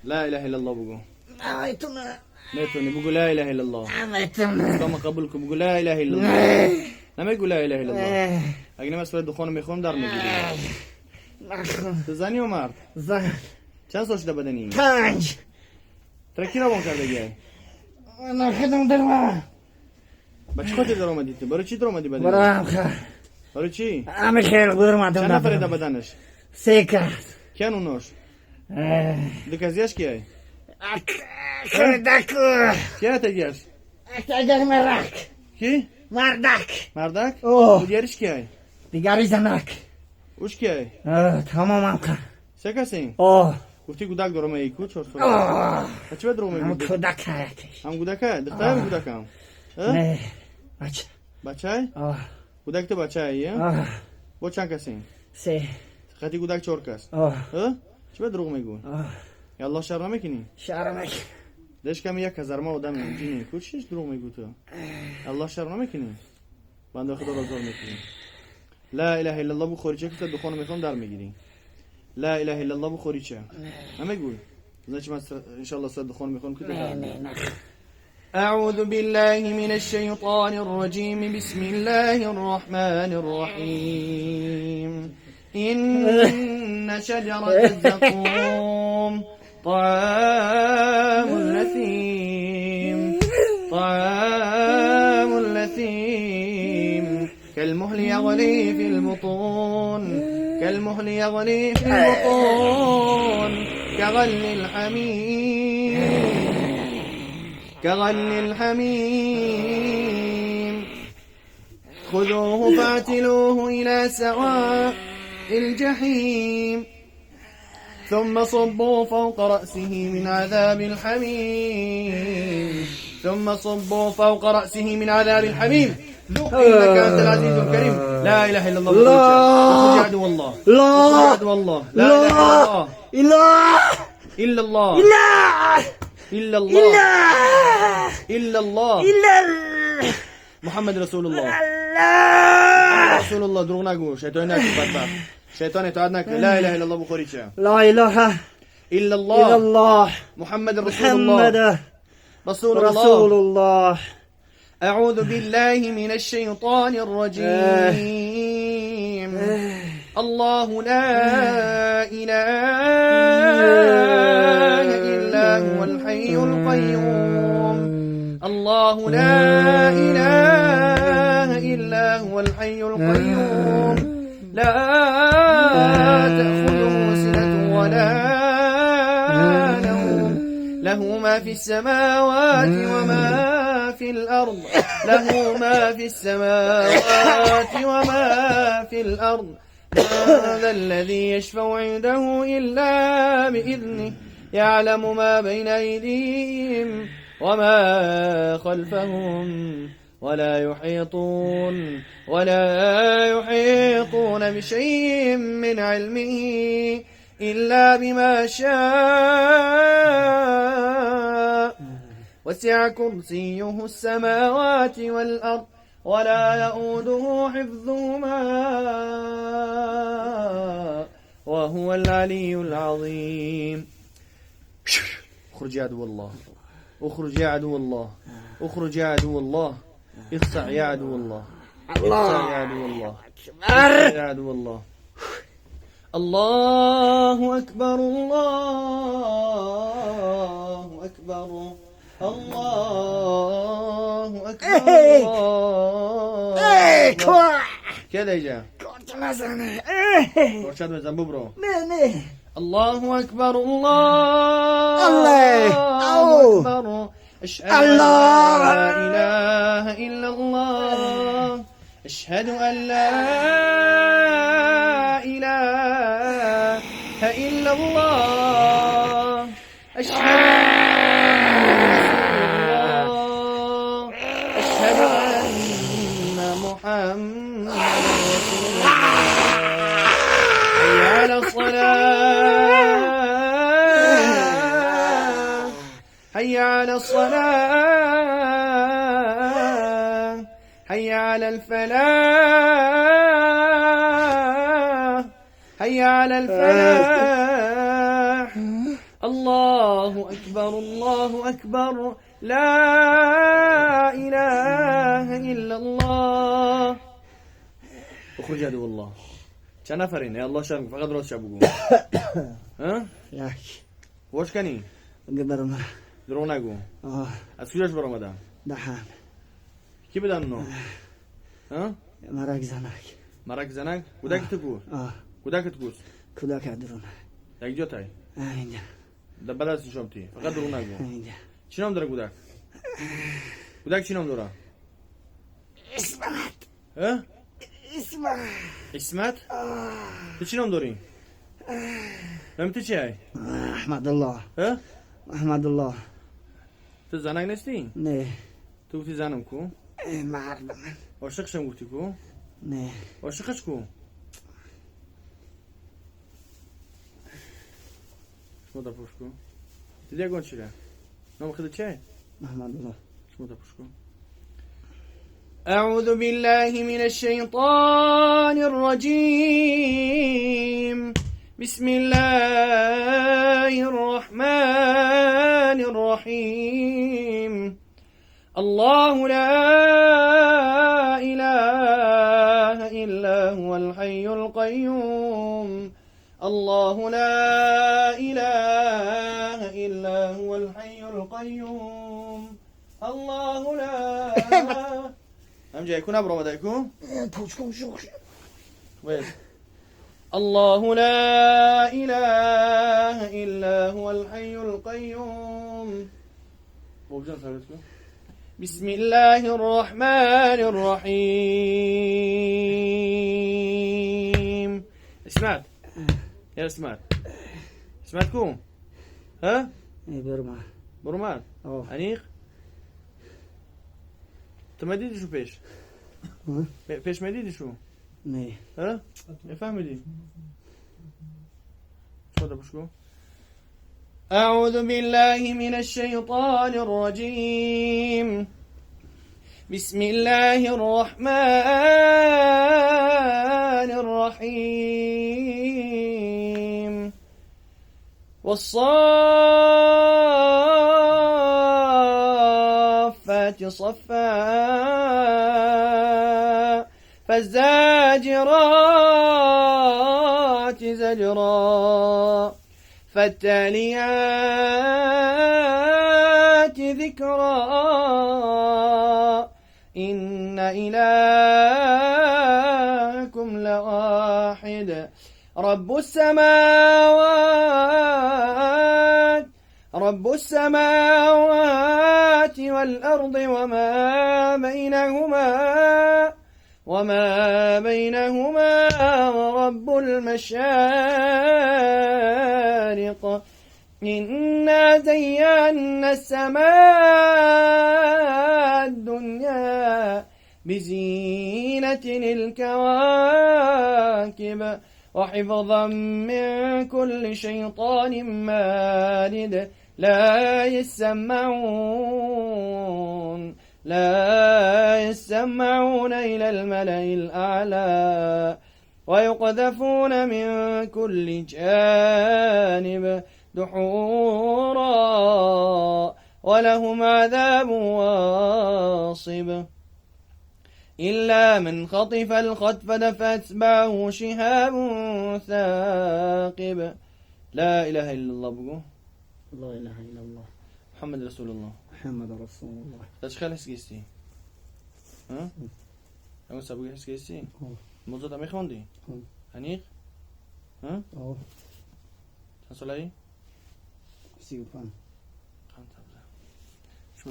لا إله إلا الله بقول نويتنا نيتوني بقول لا إله إلا الله نويتنا كما قبلكم بقول لا إله إلا الله لما يقول لا إله إلا الله أجنبي مسؤول دخون ميخون دار مجيء تزاني ومارد زن چند سالش ده بدنی؟ 5 ترکی را بان کرده گیه؟ انا خدم درم با چی خاطر در آمدی تو؟ برای چی در آمدی بدنی؟ برام خیر برای چی؟ همه خیر بودم چند نفره ده بدنش؟ 3 کرد کیان اوناش؟ دکازیش کیه؟ کردکو کیه تگیش؟ اکتاگر مرک کی؟ مردک مردک؟ اوه. و دیگریش کیه؟ دیگری زنک اوش کیه؟ تمامم کرد سه کسی؟ اوه گفتی گودک در آمدی کو چهار سال؟ اوه بچه در آمدی؟ هم کودک یکیش هم گودکه؟ دختر هم گودک هم؟ نه بچه بچه؟ اوه گودک تو بچه ایه؟ اوه با چند کسی؟ 3 خطی گودک چهار کس؟ اوه چی به دروغ میگو؟ اوه یا الله شر نمیکنی؟ شرمک دش کمی 1000 ما آدم اینجوری کوچیش دروغ میگو تو الله شر نمیکنی بنده خدا را زار میکنی لا اله الا الله بخوری چه که دخان میخوام در میگیری لا اله الا الله بخوری چه نمیگوی زنش من ان شاء الله صد دخان میخوام که نه اعوذ بالله من الشیطان الرجیم بسم الله الرحمن الرحیم إن شجرة الزقوم طعام الأثيم كالمهل يغلي في البطون كغل الحميم خذوه فاعتلوه إلى سواء الجحيم ثم صبوا فوق رأسه من عذاب الحميم ذوق إنك أنت العزيز الكريم لا إله إلا الله اخرج عدو الله لا إله إلا الله إلا الله محمد رسول الله دروغ نگو شیطان نکن بدبخت شیطان اطاعت نکن لا اله الا الله بخوری چه لا اله الا الا الله محمد رسول الله اعوذ بالله من الشيطان الرجيم الله لا اله الا هو الحي القيوم الله لا اله الا هو الحي القيوم لا تأخذه سنة ولا نوم له ما في السماوات وما في الأرض من ذا الذي يشفع عنده إلا بإذنه يعلم ما بين أيديهم وما خلفهم ولا يحيطون بشيء من علمه إلا بما شاء وسع كرسيه السماوات والأرض ولا يؤوده حفظهما وهو العلي العظيم اخرج يا عدو الله اخرج يا عدو الله اخسع يا عدو الله الله أكبر الله أكبر كده يجا كنت مثلا ورشاد من زنبو برو نه الله أكبر الله أكبر أشهد أن لا إله إلا الله أشهد أن لا إله إلا الله أشهد أن محمد رسول الله حي على الصلاة حي على الصلاة حي على الفلاح حي على الفلاح الله أكبر الله أكبر لا إله إلا الله. اخرج عدو الله. چند نفرین؟ يا الله شرم فقط راست شب بگو. ها؟ یک. واش کنی؟ گبرم. درو نگو. از کجاش برآمدن؟ دهان. کی بدن اونو؟ ها؟ مرگ زنک. مرگ زنک؟ کودکت کو؟ کودکت کوست؟ کودک درون. یک جا تای؟ اینجا. بعد از شامتی فقط درو نگو. اینجا. چی نام داره کودک؟ کودک چی نام داره؟ اسمت. ها؟ اسمت. اسمت؟ تو چی نام داری؟ نام تو چی هی؟ احمد الله. ها؟ احمد الله. تو زنک نیستی؟ نه. تو گفتی زنم کو؟ مرد من. عاشقشم گفتی کو؟ نه. عاشقش کو؟ شما دا پوش کو؟ دیدی اگون چی ره؟ نام خیلی چه؟ احمد الله. شما دا پوش کو؟ أعوذ بالله من الشيطان الرجيم. بسم الله الرحمن الرحيم. الله لا إله إلا هو الحي القيوم. الله لا إله إلا هو الحي القيوم. الله لا امجا يكون ابرو ماذا يكون؟ پوچکم شوخ شد. وين؟ الله لا إله إلا هو الحي القيوم. بسم الله الرحمن الرحيم. سمعت؟ يا سمعت؟ سمعتكم؟ ها؟ برما. برمان؟ أنيق؟ تو ما دیدی شو پیش؟ پیش ما دیدی شو؟ نه. ها؟ فهمیدی؟ شو ده بشكو؟ أعوذ بالله من الشيطان الرجيم. بسم الله الرحمن الرحيم. والصافات صفا فالزاجرات زجرا فالتاليات ذكرا إن إلهكم لواحد رب السماوات والأرض وما بينهما ورب المشارق إنا زينا السماء الدنيا بزينة الكواكب وحفظا من كل شيطان مارد لا يسمعون إلى الملأ الأعلى ويقذفون من كل جانب دحورا ولهم عذاب واصب إلا من خطف الخطفة فأتبعه شهاب ثاقب. لا إله إلا الله بقول لا إله إلا الله محمد رسول الله. محمد رسول الله. تشخيل حس كيستي؟ ها؟ اون سبوی حس کیستی؟ موضوع تا میخوندی؟ هنیق؟ ها؟ چند ساله‌ای؟ 35. شو